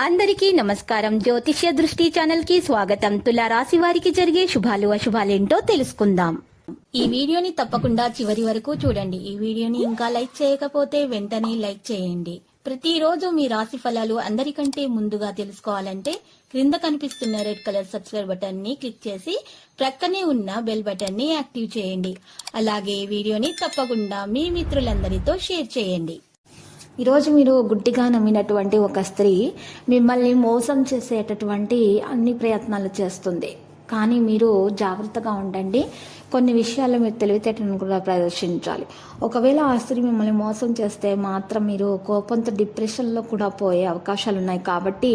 అందరికీ నమస్కారం. జ్యోతిష్య దృష్టి ఛానల్ కి స్వాగతం. తులా రాశి వారికి జరిగే శుభాలు అశుభాలేంటో తెలుసుకుందాం. ఈ వీడియోని తప్పకుండా చివరి వరకు చూడండి. ఈ వీడియోని ఇంకా లైక్ చేయకపోతే వెంటనే లైక్ చేయండి. ప్రతిరోజు మీ రాశి ఫలాలు అందరికంటే ముందుగా తెలుసుకోవాలంటే క్రింద కనిపిస్తున్న రెడ్ కలర్ సబ్స్క్రైబ్ బటన్ ని క్లిక్ చేసి ప్రక్కనే ఉన్న బెల్ బటన్ ని యాక్టివ్ చేయండి. అలాగే వీడియోని తప్పకుండా మీ మిత్రులందరితో షేర్ చేయండి. ఈరోజు మీరు గుడ్డిగా నమ్మినటువంటి ఒక స్త్రీ మిమ్మల్ని మోసం చేసేటటువంటి అన్ని ప్రయత్నాలు చేస్తుంది. కానీ మీరు జాగ్రత్తగా ఉండండి. కొన్ని విషయాల్లో మీరు తెలివితేటలను కూడా ప్రదర్శించాలి. ఒకవేళ ఆ స్త్రీ మిమ్మల్ని మోసం చేస్తే మాత్రం మీరు కోపంతో డిప్రెషన్లో కూడా పోయే అవకాశాలు ఉన్నాయి. కాబట్టి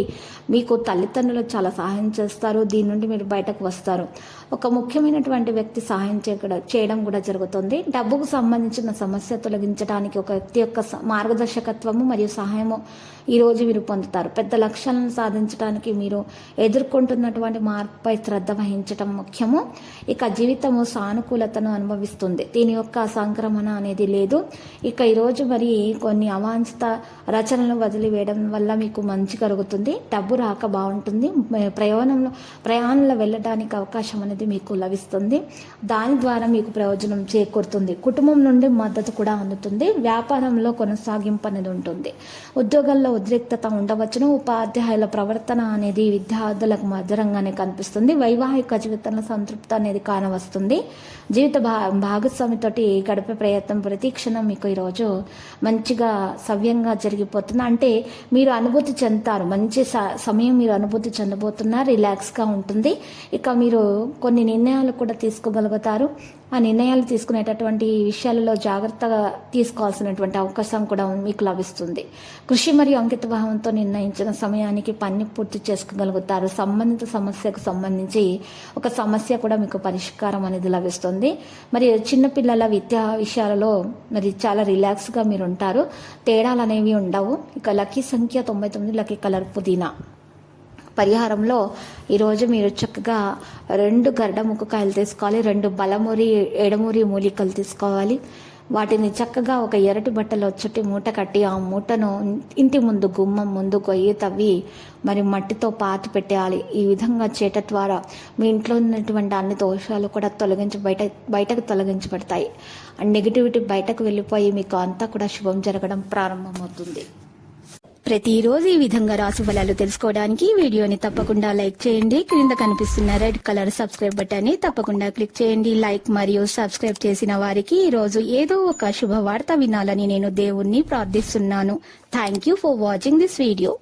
మీకు తల్లిదండ్రులు చాలా సహాయం చేస్తారు. దీని నుండి మీరు బయటకు వస్తారు. ఒక ముఖ్యమైనటువంటి వ్యక్తి సహాయం చేయడం కూడా జరుగుతుంది. డబ్బుకు సంబంధించిన సమస్య తొలగించడానికి ఒక వ్యక్తి యొక్క మార్గదర్శకత్వము మరియు సహాయము ఈరోజు మీరు పొందుతారు. పెద్ద లక్ష్యాలను సాధించడానికి మీరు ఎదుర్కొంటున్నటువంటి మార్పుపై శ్రద్ధ వహించడం ముఖ్యము. ఇక జీవితము సానుకూలతను అనుభవిస్తుంది. దీని యొక్క సంక్రమణ అనేది లేదు. ఇక ఈరోజు మరి కొన్ని అవాంఛిత రచనలు వదిలివేయడం వల్ల మీకు మంచి కలుగుతుంది. డబ్బు రాక బాగుంటుంది. ప్రయాణంలో వెళ్ళడానికి అవకాశం అనేది మీకు లభిస్తుంది. దాని ద్వారా మీకు ప్రయోజనం చేకూరుతుంది. కుటుంబం నుండి మద్దతు కూడా అందుతుంది. వ్యాపారంలో కొనసాగింపు అనేది ఉంటుంది. ఉద్యోగాల్లో ఉద్రిక్తత ఉండవచ్చును. ఉపాధ్యాయుల ప్రవర్తన అనేది విద్యార్థులకు మధురంగానే కనిపిస్తుంది. వైవాహిక జీవితంలో సంతృప్తి అనేది కానవస్తుంది. జీవిత భాగస్వామితోటి గడిపే ప్రయత్నం ప్రతి క్షణం మీకు ఈరోజు మంచిగా సవ్యంగా జరిగిపోతుంది. అంటే మీరు అనుభూతి చెందుతారు. మంచి సమయం మీరు అనుభూతి చెందబోతున్నారు. రిలాక్స్గా ఉంటుంది. ఇక మీరు కొన్ని నిర్ణయాలు కూడా తీసుకోగలుగుతారు. ఆ నిర్ణయాలు తీసుకునేటటువంటి విషయాలలో జాగ్రత్తగా తీసుకోవాల్సినటువంటి అవకాశం కూడా మీకు లభిస్తుంది. కృషి మరియు అంకిత భావంతో నిర్ణయించిన సమయానికి పని పూర్తి చేసుకోగలుగుతారు. సంబంధిత సమస్యకు సంబంధించి ఒక సమస్య కూడా మీకు పరిష్కారం అనేది లభిస్తుంది. మరి చిన్నపిల్లల విద్యా విషయాలలో మరి చాలా రిలాక్స్గా మీరు ఉంటారు. తేడాలు అనేవి ఉండవు. ఇక లక్కీ సంఖ్య 99, లక్కీ కలర్ పుదీనా. పరిహారంలో ఈరోజు మీరు చక్కగా 2 గరుడ ముక్కకాయలు తీసుకోవాలి. 2 బలమూరి ఎడమూరి మూలికలు తీసుకోవాలి. వాటిని చక్కగా ఒక ఎర్రటి బట్టలో చుట్టి మూట కట్టి ఆ మూటను ఇంటి ముందు గుమ్మం ముందు గొయ్యి తవ్వి మరి మట్టితో పాతి పెట్టేయాలి. ఈ విధంగా చేయటం ద్వారా మీ ఇంట్లో ఉన్నటువంటి అన్ని దోషాలు కూడా బయటకు తొలగించబడతాయి. నెగిటివిటీ బయటకు వెళ్ళిపోయి మీకు అంతా కూడా శుభం జరగడం ప్రారంభమవుతుంది. ప్రతిరోజు ఈ విధంగా రాశి ఫలాలు తెలుసుకోవడానికి వీడియోని తప్పకుండా లైక్ చేయండి. క్రింద కనిపిస్తున్న రెడ్ కలర్ సబ్స్క్రైబ్ బటన్ ని తప్పకుండా క్లిక్ చేయండి. లైక్ మరియు సబ్స్క్రైబ్ చేసిన వారికి ఈ రోజు ఏదో ఒక శుభవార్త వినాలని నేను దేవుణ్ణి ప్రార్థిస్తున్నాను. Thank you for watching this video.